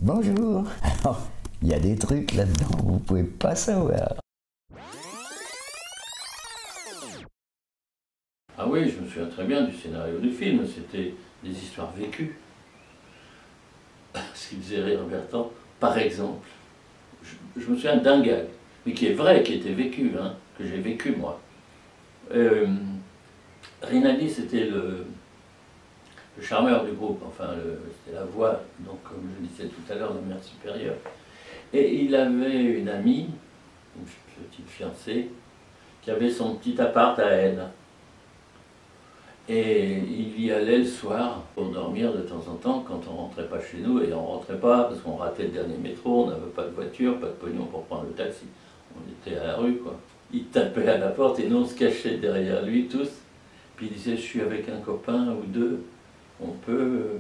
Bonjour. Alors, il y a des trucs là-dedans, vous pouvez pas savoir. Ah oui, je me souviens très bien du scénario du film, c'était des histoires vécues. Ce qui faisait rire Bertrand, par exemple, je me souviens d'un gag, mais qui est vrai, qui était vécu, hein, que j'ai vécu moi. Rinaldi, c'était le charmeur du groupe, enfin, c'était la voix, donc comme je disais tout à l'heure, la mère supérieure. Et il avait une amie, une petite fiancée, qui avait son petit appart à elle. Et il y allait le soir pour dormir de temps en temps quand on rentrait pas chez nous, et on rentrait pas parce qu'on ratait le dernier métro, on n'avait pas de voiture, pas de pognon pour prendre le taxi. On était à la rue, quoi. Il tapait à la porte et nous on se cachait derrière lui tous. Puis il disait, je suis avec un copain ou deux, on peut...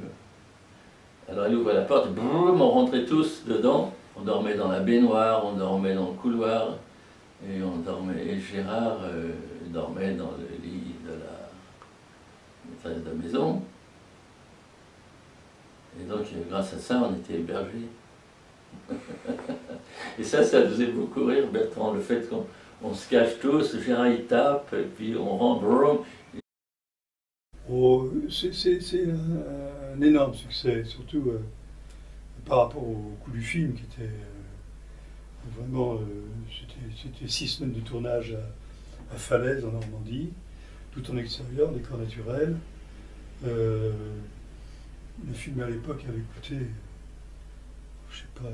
Alors il ouvrait la porte, et boum, on rentrait tous dedans. On dormait dans la baignoire, on dormait dans le couloir, et on dormait. Et Gérard dormait dans le lit de la maîtresse de maison. Et donc, grâce à ça, on était hébergés. Et ça faisait beaucoup rire, Bertrand, le fait qu'on se cache tous, Gérard il tape, et puis on rentre, brum. Oh, c'est un énorme succès, surtout par rapport au coût du film, qui était vraiment... c'était 6 semaines de tournage à Falaise, en Normandie, tout en extérieur, décor naturel. Le film à l'époque avait coûté, je sais pas,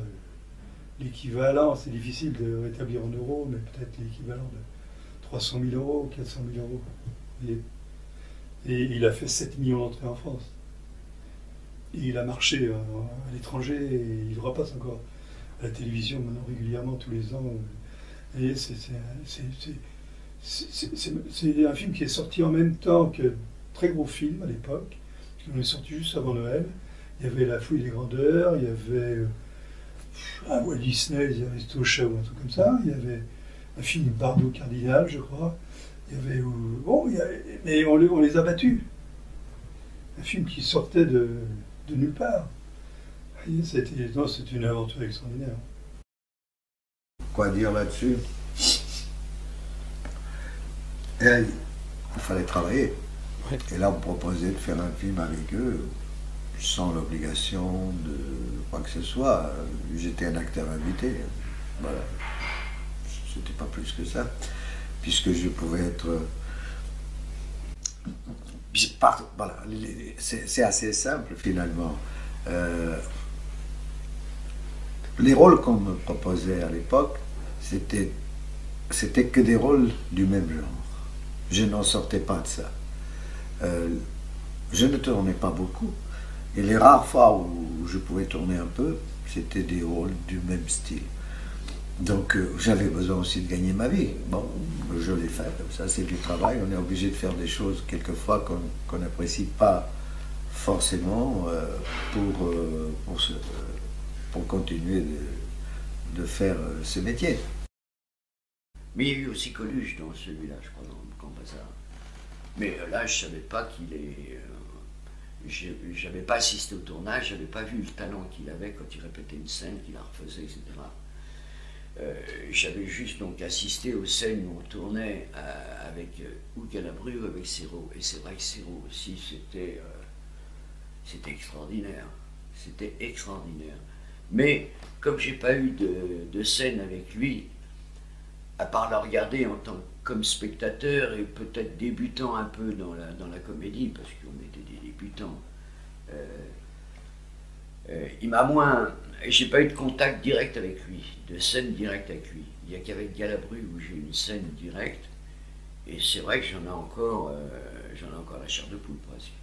l'équivalent, c'est difficile de rétablir en euros, mais peut-être l'équivalent de 300 000 euros, 400 000 euros. Et il a fait 7 millions d'entrées en France. Et il a marché à l'étranger et il repasse encore à la télévision maintenant régulièrement tous les ans. Et c'est un film qui est sorti en même temps que très gros film à l'époque. On est sorti juste avant Noël. Il y avait La Fouille des Grandeurs, il y avait un Walt Disney, il y avait Stocha ou un truc comme ça. Il y avait un film Bardot Cardinal, je crois. Il y avait, bon, mais on les a battus. Un film qui sortait de nulle part. C'était une aventure extraordinaire. Quoi dire là-dessus? Il fallait travailler. Et là, on me proposait de faire un film avec eux, sans l'obligation de quoi que ce soit. J'étais un acteur invité. Voilà. C'était pas plus que ça. Puisque je pouvais être... Voilà. C'est assez simple, finalement. Les rôles qu'on me proposait à l'époque, c'était que des rôles du même genre. Je n'en sortais pas de ça. Je ne tournais pas beaucoup, et les rares fois où je pouvais tourner un peu, c'était des rôles du même style. Donc j'avais besoin aussi de gagner ma vie. Bon, je l'ai fait, ça c'est du travail, on est obligé de faire des choses quelquefois qu'on n'apprécie pas forcément pour continuer de faire ce métier. Mais il y a eu aussi Coluche dans celui-là, je crois, dans Camp Bazar. Mais là, je savais pas qu'il est... j'avais pas assisté au tournage, j'avais pas vu le talent qu'il avait quand il répétait une scène, qu'il la refaisait, etc. J'avais juste donc assisté aux scènes où on tournait avec ou Galabru ou avec Serrault. Et c'est vrai que Serrault aussi, c'était extraordinaire. C'était extraordinaire. Mais comme j'ai pas eu de scène avec lui, à part la regarder comme spectateur et peut-être débutant un peu dans la comédie, parce qu'on était des débutants, il m'a moins... J'ai pas eu de contact direct avec lui, de scène directe avec lui. Il n'y a qu'avec Galabru où j'ai eu une scène directe, et c'est vrai que j'en ai encore la chair de poule presque.